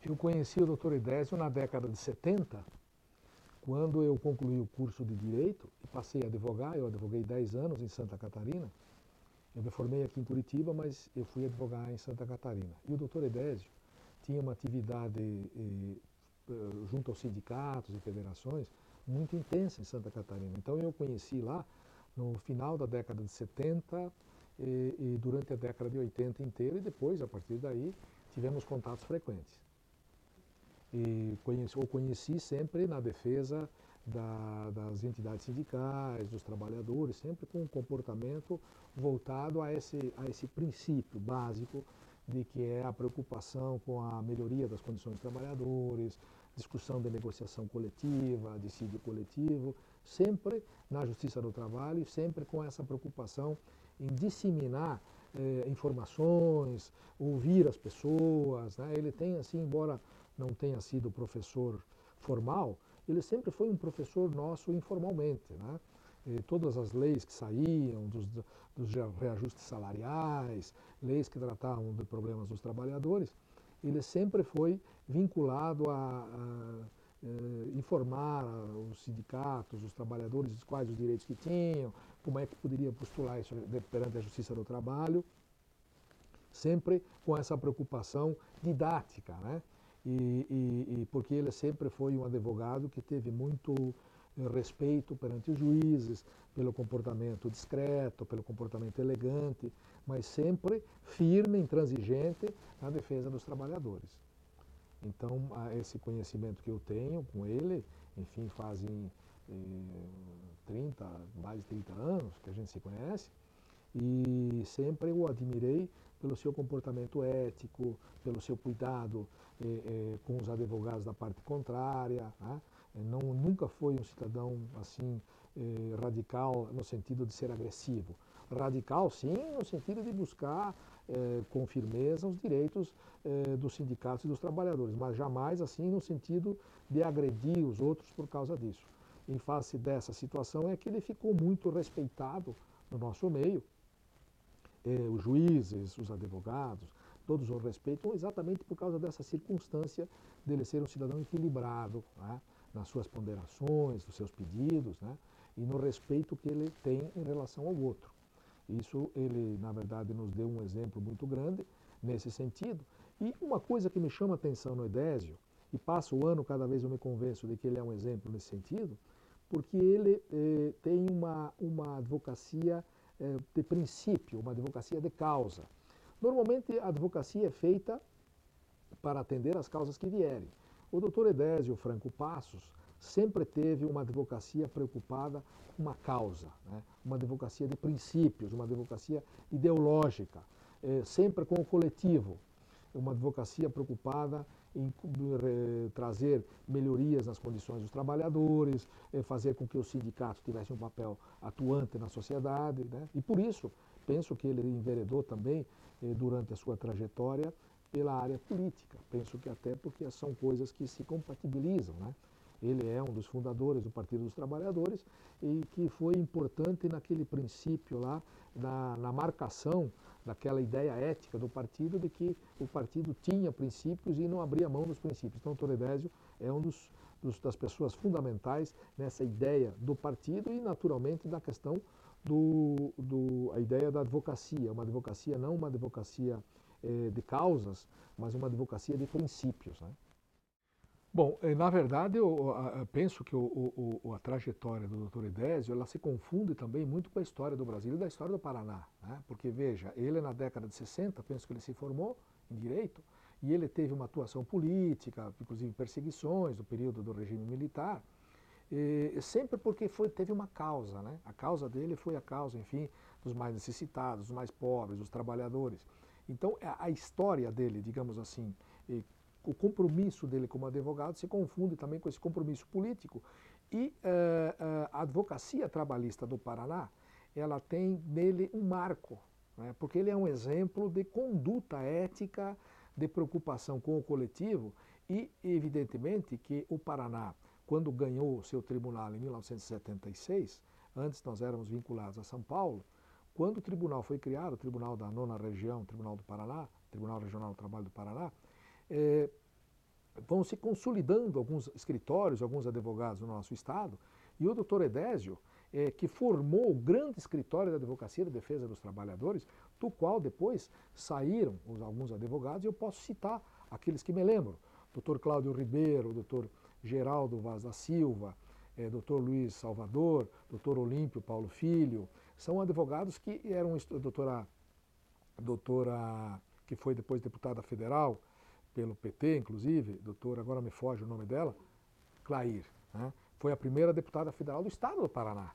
Eu conheci o Dr. Edésio na década de 70, quando eu concluí o curso de Direito e passei a advogar. Eu advoguei 10 anos em Santa Catarina. Eu me formei aqui em Curitiba, mas eu fui advogar em Santa Catarina. E o Dr. Edésio tinha uma atividade junto aos sindicatos e federações muito intensa em Santa Catarina. Então eu conheci lá no final da década de 70 e durante a década de 80 inteira, e depois, a partir daí, tivemos contatos frequentes. E o conheci sempre na defesa das entidades sindicais, dos trabalhadores, sempre com um comportamento voltado a esse princípio básico de que é a preocupação com a melhoria das condições dos trabalhadores, discussão de negociação coletiva, dissídio coletivo, sempre na Justiça do Trabalho e sempre com essa preocupação em disseminar informações, ouvir as pessoas, né? Ele tem, assim, embora não tenha sido professor formal, ele sempre foi um professor nosso informalmente, né? E todas as leis que saíam, dos reajustes salariais, leis que tratavam de problemas dos trabalhadores, ele sempre foi vinculado a informar os sindicatos, os trabalhadores, quais os direitos que tinham, como é que poderia postular isso perante a Justiça do Trabalho, sempre com essa preocupação didática, né? E porque ele sempre foi um advogado que teve muito respeito perante os juízes, pelo comportamento discreto, pelo comportamento elegante, mas sempre firme, intransigente na defesa dos trabalhadores. Então, esse conhecimento que eu tenho com ele, enfim, fazem 30, mais de 30 anos que a gente se conhece, e sempre o admirei pelo seu comportamento ético, pelo seu cuidado com os advogados da parte contrária, né? Nunca foi um cidadão assim radical no sentido de ser agressivo. Radical, sim, no sentido de buscar com firmeza os direitos dos sindicatos e dos trabalhadores, mas jamais assim no sentido de agredir os outros por causa disso. Em face dessa situação é que ele ficou muito respeitado no nosso meio. Os juízes, os advogados, todos o respeitam exatamente por causa dessa circunstância dele ser um cidadão equilibrado, né, nas suas ponderações, nos seus pedidos, né, e no respeito que ele tem em relação ao outro. Isso ele, na verdade, nos deu um exemplo muito grande nesse sentido. E uma coisa que me chama a atenção no Edésio, e passa o ano, cada vez eu me convenço de que ele é um exemplo nesse sentido, porque ele tem uma advocacia de princípio, uma advocacia de causa. Normalmente a advocacia é feita para atender as causas que vierem. O doutor Edésio Franco Passos sempre teve uma advocacia preocupada com uma causa, né? Uma advocacia de princípios, uma advocacia ideológica, sempre com o coletivo, uma advocacia preocupada em trazer melhorias nas condições dos trabalhadores, fazer com que os sindicatos tivessem um papel atuante na sociedade, né? E por isso, penso que ele enveredou também, durante a sua trajetória, pela área política. Penso que até porque são coisas que se compatibilizam, né? Ele é um dos fundadores do Partido dos Trabalhadores e que foi importante naquele princípio lá, na marcação daquela ideia ética do partido de que o partido tinha princípios e não abria mão dos princípios. Então, o Dr. Edésio é um das pessoas fundamentais nessa ideia do partido e, naturalmente, da questão a ideia da advocacia. Uma advocacia não uma advocacia de causas, mas uma advocacia de princípios, né? Bom, na verdade eu penso que a trajetória do Dr. Edésio ela se confunde também muito com a história do Brasil e da história do Paraná, né? Porque veja, ele na década de 60, penso que ele se formou em Direito e ele teve uma atuação política, inclusive perseguições do período do regime militar, sempre porque teve uma causa, né? A causa dele foi a causa, enfim, dos mais necessitados, dos mais pobres, dos trabalhadores. Então a história dele, digamos assim, o compromisso dele como advogado se confunde também com esse compromisso político. E a advocacia trabalhista do Paraná, ela tem nele um marco, né? Porque ele é um exemplo de conduta ética, de preocupação com o coletivo e, evidentemente, que o Paraná, quando ganhou o seu tribunal em 1976, antes nós éramos vinculados a São Paulo, quando o tribunal foi criado, o Tribunal da Nona Região, o Tribunal do Paraná, Tribunal Regional do Trabalho do Paraná, vão se consolidando alguns escritórios, alguns advogados no nosso estado, e o doutor Edésio, que formou o grande escritório da advocacia de defesa dos trabalhadores, do qual depois saíram alguns advogados, e eu posso citar aqueles que me lembro, doutor Cláudio Ribeiro, doutor Geraldo Vaz da Silva, doutor Luiz Salvador, doutor Olímpio Paulo Filho, são advogados que eram, doutora que foi depois deputada federal, pelo PT, inclusive, doutora, agora me foge o nome dela, Clair, né? Foi a primeira deputada federal do estado do Paraná.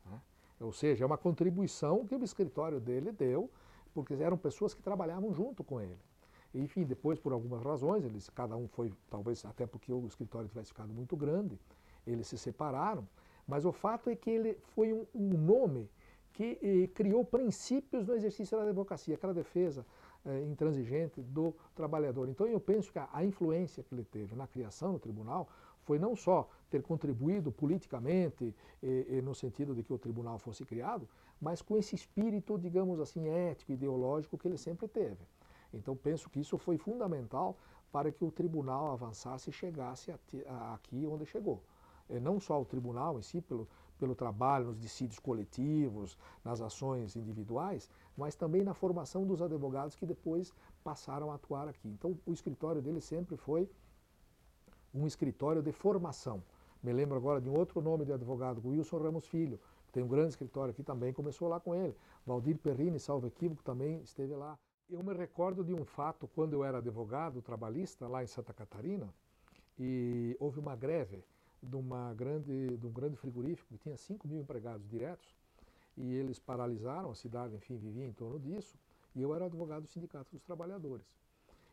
Né? Ou seja, é uma contribuição que o escritório dele deu, porque eram pessoas que trabalhavam junto com ele. Enfim, depois, por algumas razões, cada um foi, talvez até porque o escritório tivesse ficado muito grande, eles se separaram, mas o fato é que ele foi um nome que criou princípios no exercício da advocacia, aquela defesa intransigente do trabalhador. Então eu penso que a influência que ele teve na criação do tribunal foi não só ter contribuído politicamente, no sentido de que o tribunal fosse criado, mas com esse espírito, digamos assim, ético, ideológico que ele sempre teve. Então penso que isso foi fundamental para que o tribunal avançasse e chegasse aqui onde chegou. Não só o tribunal em si, pelo trabalho nos dissídios coletivos, nas ações individuais, mas também na formação dos advogados que depois passaram a atuar aqui. Então o escritório dele sempre foi um escritório de formação. Me lembro agora de um outro nome de advogado, Wilson Ramos Filho, que tem um grande escritório aqui também, começou lá com ele. Valdir Perrini, salvo equívoco, também esteve lá. Eu me recordo de um fato quando eu era advogado trabalhista lá em Santa Catarina, e houve uma greve de um grande frigorífico que tinha 5 mil empregados diretos, e eles paralisaram a cidade, enfim, vivia em torno disso, e eu era advogado do Sindicato dos Trabalhadores.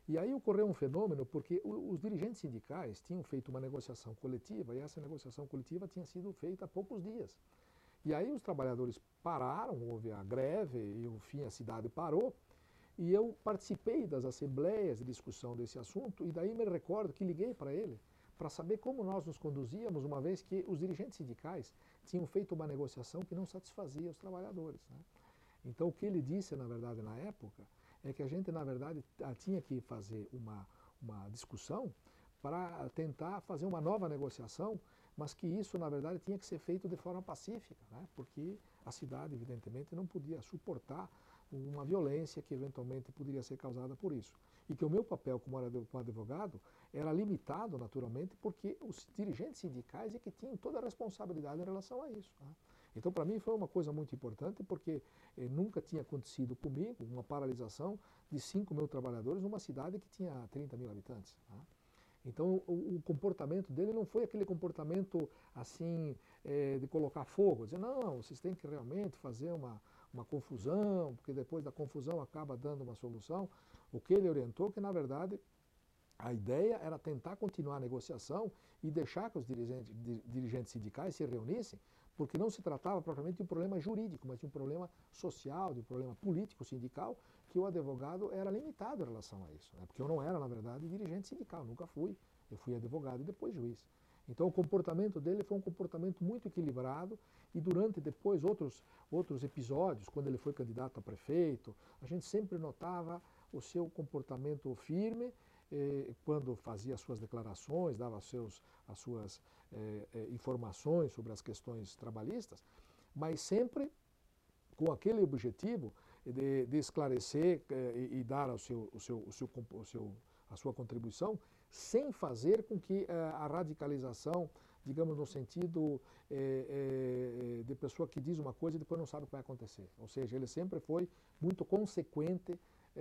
E aí ocorreu um fenômeno, porque os dirigentes sindicais tinham feito uma negociação coletiva, e essa negociação coletiva tinha sido feita há poucos dias. E aí os trabalhadores pararam, houve a greve, e enfim a cidade parou, e eu participei das assembleias de discussão desse assunto, e daí me recordo que liguei para ele, para saber como nós nos conduzíamos, uma vez que os dirigentes sindicais tinham feito uma negociação que não satisfazia os trabalhadores. Né? Então o que ele disse, na verdade, na época, é que a gente, na verdade, tinha que fazer uma discussão para tentar fazer uma nova negociação, mas que isso, na verdade, tinha que ser feito de forma pacífica, né? Porque a cidade, evidentemente, não podia suportar uma violência que eventualmente poderia ser causada por isso. E que o meu papel como advogado era limitado, naturalmente, porque os dirigentes sindicais é que tinham toda a responsabilidade em relação a isso. Né? Então, para mim, foi uma coisa muito importante, porque nunca tinha acontecido comigo uma paralisação de 5 mil trabalhadores numa cidade que tinha 30 mil habitantes. Né? Então o comportamento dele não foi aquele comportamento assim de colocar fogo, dizer, não, vocês têm que realmente fazer uma confusão, porque depois da confusão acaba dando uma solução. O que ele orientou que, na verdade, a ideia era tentar continuar a negociação e deixar que os dirigentes sindicais se reunissem, porque não se tratava propriamente de um problema jurídico, mas de um problema social, de um problema político sindical, que o advogado era limitado em relação a isso. Né? Porque eu não era, na verdade, dirigente sindical, nunca fui. Eu fui advogado e depois juiz. Então o comportamento dele foi um comportamento muito equilibrado, e durante depois outros episódios, quando ele foi candidato a prefeito, a gente sempre notava o seu comportamento firme, quando fazia as suas declarações, dava as suas informações sobre as questões trabalhistas, mas sempre com aquele objetivo de esclarecer e dar a sua contribuição, sem fazer com que a radicalização, digamos no sentido de pessoa que diz uma coisa e depois não sabe o que vai acontecer. Ou seja, ele sempre foi muito consequente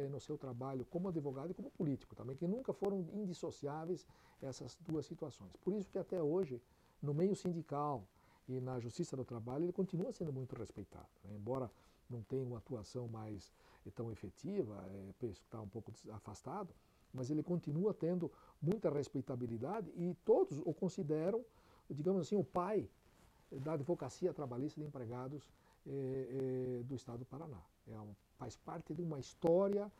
no seu trabalho como advogado e como político também, que nunca foram indissociáveis essas duas situações. Por isso que até hoje, no meio sindical e na Justiça do Trabalho, ele continua sendo muito respeitado, né? Embora não tenha uma atuação mais tão efetiva, penso que está um pouco afastado, mas ele continua tendo muita respeitabilidade e todos o consideram, digamos assim, o pai da advocacia trabalhista de empregados do Estado do Paraná. Faz parte de uma história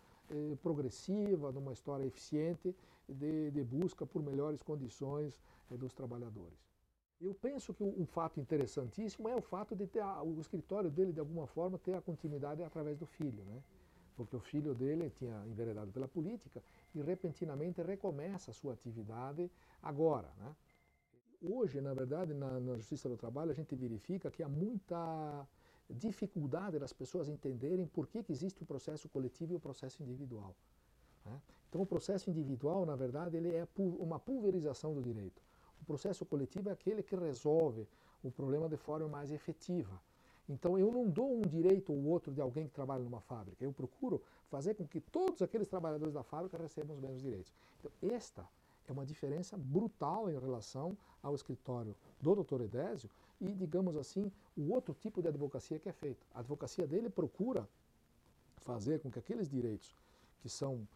progressiva, de uma história eficiente de busca por melhores condições dos trabalhadores. Eu penso que um fato interessantíssimo é o fato de ter o escritório dele, de alguma forma, ter a continuidade através do filho, né? porque o filho dele tinha enveredado pela política e repentinamente recomeça a sua atividade agora, né? Hoje, na verdade, na Justiça do Trabalho, a gente verifica que há muita dificuldade das pessoas entenderem por que existe o processo coletivo e o processo individual, né? Então, o processo individual, na verdade, ele é uma pulverização do direito. O processo coletivo é aquele que resolve o problema de forma mais efetiva. Então, eu não dou um direito ou outro de alguém que trabalha numa fábrica. Eu procuro fazer com que todos aqueles trabalhadores da fábrica recebam os mesmos direitos. Então, esta é uma diferença brutal em relação ao escritório do Dr. Edésio e, digamos assim, o outro tipo de advocacia que é feita. A advocacia dele procura fazer com que aqueles direitos que são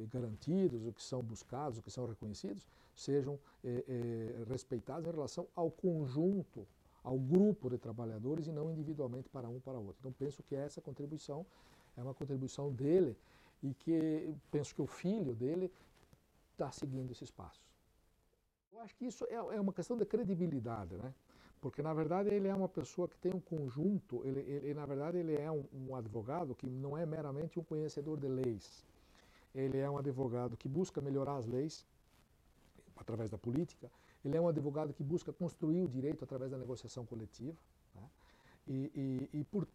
garantidos, o que são buscados, o que são reconhecidos, sejam respeitados em relação ao conjunto, ao grupo de trabalhadores e não individualmente para um para outro. Então penso que essa contribuição é uma contribuição dele e que penso que o filho dele está seguindo esses passos. Eu acho que isso é uma questão de credibilidade, né? Porque na verdade ele é uma pessoa que tem um conjunto, na verdade ele é um advogado que não é meramente um conhecedor de leis. Ele é um advogado que busca melhorar as leis através da política, ele é um advogado que busca construir o direito através da negociação coletiva, né?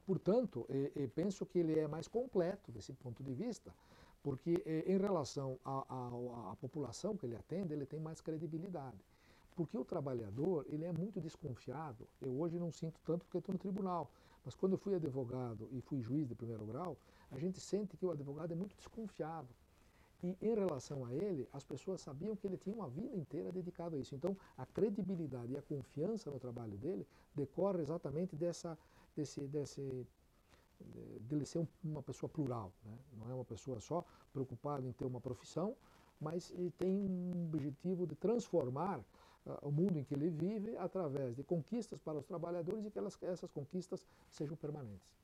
Portanto, penso que ele é mais completo desse ponto de vista, porque em relação à população que ele atende, ele tem mais credibilidade. Porque o trabalhador, ele é muito desconfiado. Eu hoje não sinto tanto porque estou no tribunal, mas quando eu fui advogado e fui juiz de primeiro grau, a gente sente que o advogado é muito desconfiado. E em relação a ele, as pessoas sabiam que ele tinha uma vida inteira dedicada a isso. Então, a credibilidade e a confiança no trabalho dele decorre exatamente dele ser uma pessoa plural, né? Não é uma pessoa só preocupada em ter uma profissão, mas ele tem um objetivo de transformar o mundo em que ele vive através de conquistas para os trabalhadores e que essas conquistas sejam permanentes.